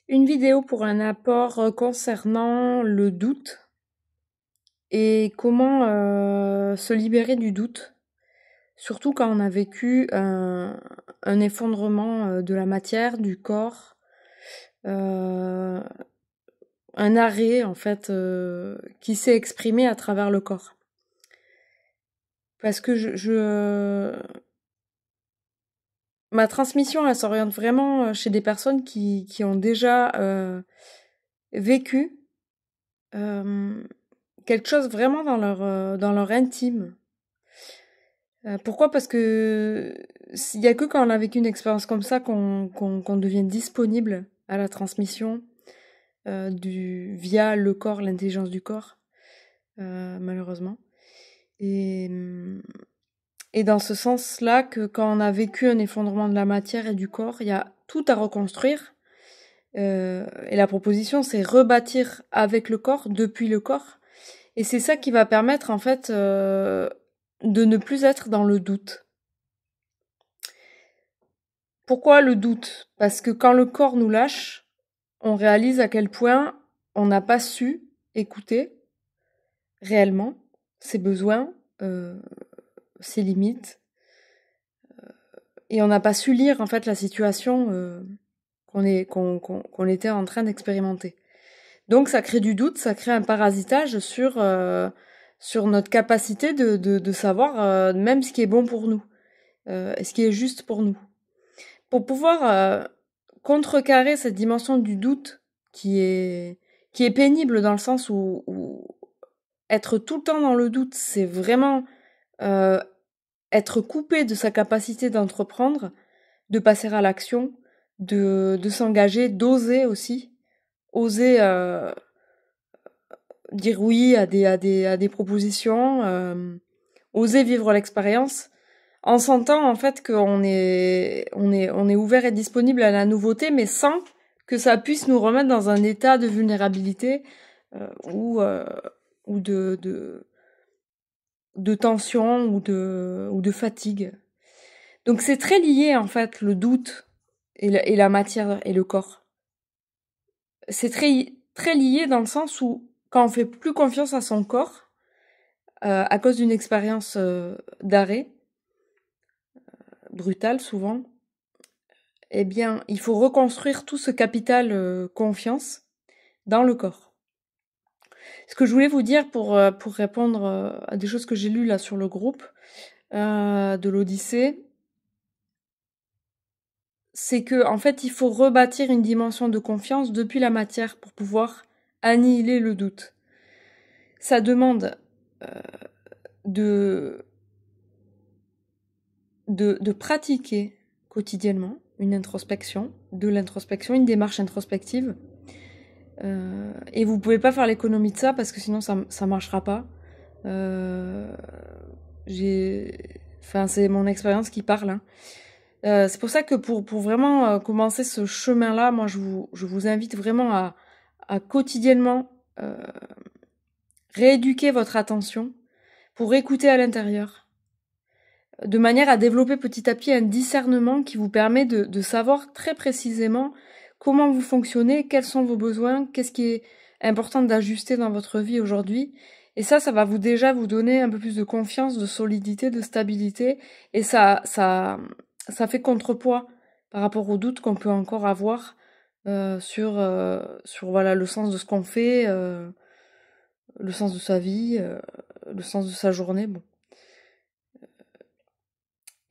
Une vidéo pour un apport concernant le doute et comment se libérer du doute, surtout quand on a vécu un effondrement de la matière, du corps, un arrêt en fait qui s'est exprimé à travers le corps. Parce que ma transmission, elle s'oriente vraiment chez des personnes qui ont déjà vécu quelque chose vraiment dans leur intime. Pourquoi? Parce que il y a que quand on a vécu une expérience comme ça qu'on devient disponible à la transmission via le corps, l'intelligence du corps, malheureusement. Et dans ce sens-là, que quand on a vécu un effondrement de la matière et du corps, il y a tout à reconstruire. Et la proposition, c'est rebâtir avec le corps, depuis le corps. Et c'est ça qui va permettre, en fait, de ne plus être dans le doute. Pourquoi le doute? Parce que quand le corps nous lâche, on réalise à quel point on n'a pas su écouter réellement ses besoins, ses limites, et on n'a pas su lire en fait la situation qu'on était en train d'expérimenter. Donc ça crée du doute, ça crée un parasitage sur notre capacité de savoir même ce qui est bon pour nous, et ce qui est juste pour nous. Pour pouvoir contrecarrer cette dimension du doute qui est pénible dans le sens où être tout le temps dans le doute, c'est vraiment être coupé de sa capacité d'entreprendre, de passer à l'action, de s'engager, d'oser aussi, oser dire oui à des propositions, oser vivre l'expérience, en sentant en fait qu'on est ouvert et disponible à la nouveauté, mais sans que ça puisse nous remettre dans un état de vulnérabilité ou de tension ou de fatigue. Donc c'est très lié en fait, le doute et la matière et le corps. C'est très lié dans le sens où quand on fait plus confiance à son corps à cause d'une expérience d'arrêt brutale souvent, eh bien il faut reconstruire tout ce capital confiance dans le corps. Ce que je voulais vous dire pour répondre à des choses que j'ai lues là sur le groupe de l'Odyssée, c'est que en fait il faut rebâtir une dimension de confiance depuis la matière pour pouvoir annihiler le doute. Ça demande de pratiquer quotidiennement une introspection, une démarche introspective. Et vous pouvez pas faire l'économie de ça parce que sinon ça marchera pas. C'est mon expérience qui parle. Hein. C'est pour ça que pour vraiment commencer ce chemin-là, moi je vous invite vraiment à quotidiennement rééduquer votre attention pour écouter à l'intérieur, de manière à développer petit à petit un discernement qui vous permet de savoir très précisément comment vous fonctionnez, quels sont vos besoins, qu'est-ce qui est important d'ajuster dans votre vie aujourd'hui. Et ça va déjà vous donner un peu plus de confiance, de solidité, de stabilité. Et ça fait contrepoids par rapport aux doutes qu'on peut encore avoir sur voilà, le sens de ce qu'on fait, le sens de sa vie, le sens de sa journée. Bon.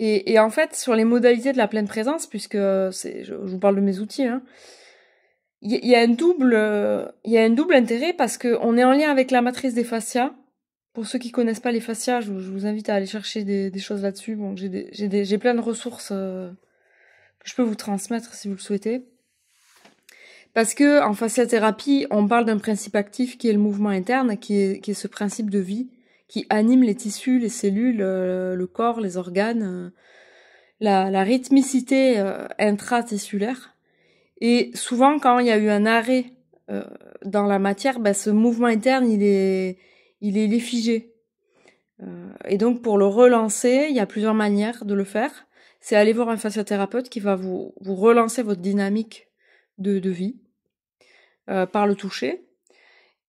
Et en fait, sur les modalités de la pleine présence, puisque je vous parle de mes outils, hein, il y a un double intérêt parce que on est en lien avec la matrice des fascias. Pour ceux qui connaissent pas les fascias, je vous invite à aller chercher des choses là-dessus. Bon, j'ai plein de ressources que je peux vous transmettre si vous le souhaitez. Parce que en fasciathérapie, on parle d'un principe actif qui est le mouvement interne, qui est ce principe de vie qui anime les tissus, les cellules, le corps, les organes, la rythmicité intratissulaire. Et souvent, quand il y a eu un arrêt dans la matière, ce mouvement interne, il est figé. Et donc, pour le relancer, il y a plusieurs manières de le faire. C'est aller voir un fasciathérapeute qui va vous relancer votre dynamique de vie. par le toucher.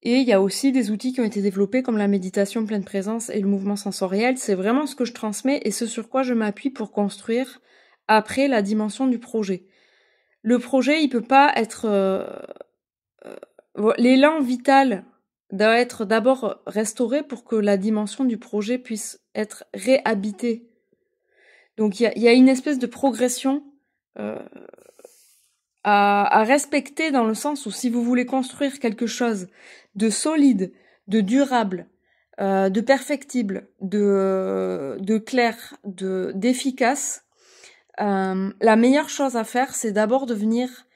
Et il y a aussi des outils qui ont été développés comme la méditation pleine présence et le mouvement sensoriel. C'est vraiment ce que je transmets et ce sur quoi je m'appuie pour construire après la dimension du projet. Le projet, il peut pas être... l'élan vital doit être d'abord restauré pour que la dimension du projet puisse être réhabitée. Donc il y a une espèce de progression à respecter, dans le sens où si vous voulez construire quelque chose de solide, de durable, de perfectible, de clair, d'efficace, la meilleure chose à faire, c'est d'abord de venir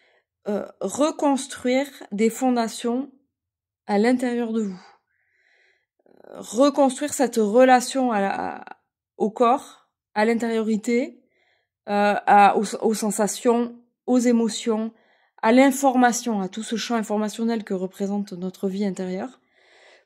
reconstruire des fondations à l'intérieur de vous. Reconstruire cette relation au corps, à l'intériorité, aux sensations, aux émotions, à l'information, à tout ce champ informationnel que représente notre vie intérieure,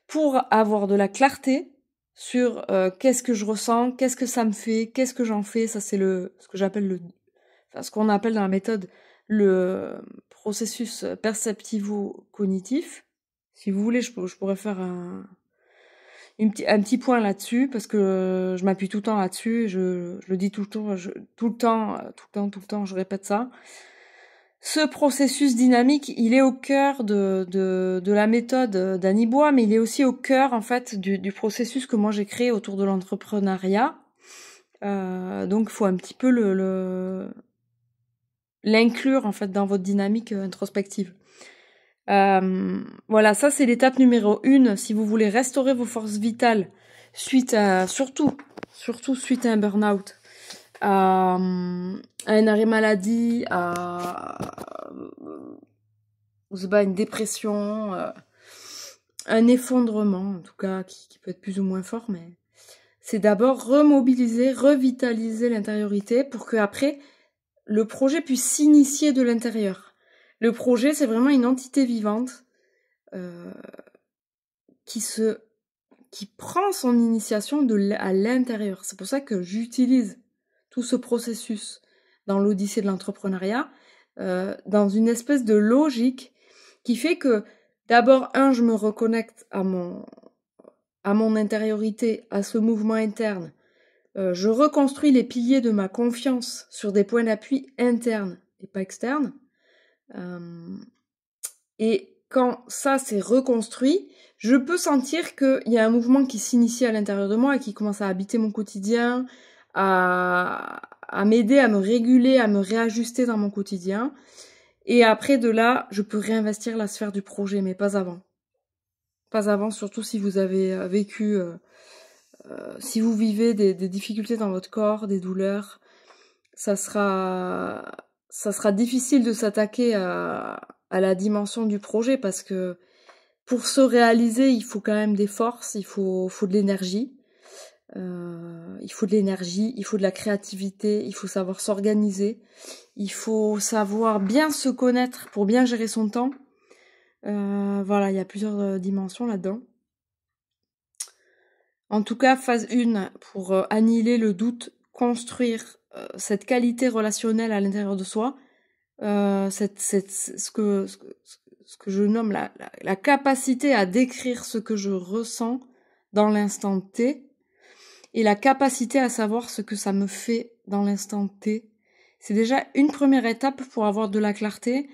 pour avoir de la clarté sur qu'est-ce que je ressens, qu'est-ce que ça me fait, qu'est-ce que j'en fais. Ça, c'est ce qu'on appelle dans la méthode le processus perceptivo-cognitif. Si vous voulez, je pourrais faire un petit point là-dessus, parce que je m'appuie tout le temps là-dessus, je le dis tout le temps, je répète ça. Ce processus dynamique, il est au cœur de la méthode d'Annie Bois, mais il est aussi au cœur, en fait, du processus que moi j'ai créé autour de l'entrepreneuriat. Donc, il faut un petit peu l'inclure, en fait, dans votre dynamique introspective. Voilà, ça c'est l'étape numéro 1 si vous voulez restaurer vos forces vitales surtout suite à un burn-out, à un arrêt maladie, une dépression, un effondrement, en tout cas qui peut être plus ou moins fort, mais c'est d'abord remobiliser, revitaliser l'intériorité pour que après le projet puisse s'initier de l'intérieur. Le projet, c'est vraiment une entité vivante qui prend son initiation à l'intérieur. C'est pour ça que j'utilise tout ce processus dans l'Odyssée de l'entrepreneuriat, dans une espèce de logique qui fait que d'abord, je me reconnecte à mon intériorité, à ce mouvement interne. Je reconstruis les piliers de ma confiance sur des points d'appui internes et pas externes. Et quand ça c'est reconstruit, je peux sentir qu'il y a un mouvement qui s'initie à l'intérieur de moi et qui commence à habiter mon quotidien, à m'aider à me réguler, à me réajuster dans mon quotidien. Et après de là, je peux réinvestir la sphère du projet, mais pas avant. Pas avant, surtout si vous avez vécu, si vous vivez des difficultés dans votre corps, des douleurs, ça sera difficile de s'attaquer à la dimension du projet, parce que pour se réaliser, il faut quand même des forces, il faut de l'énergie. Il faut de l'énergie, il faut de la créativité, il faut savoir s'organiser, il faut savoir bien se connaître pour bien gérer son temps. Voilà, il y a plusieurs dimensions là-dedans. En tout cas, phase 1, pour annihiler le doute, construire cette qualité relationnelle à l'intérieur de soi, ce que je nomme la capacité à décrire ce que je ressens dans l'instant T, et la capacité à savoir ce que ça me fait dans l'instant T. C'est déjà une première étape pour avoir de la clarté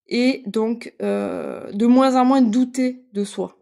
et donc de moins en moins douter de soi.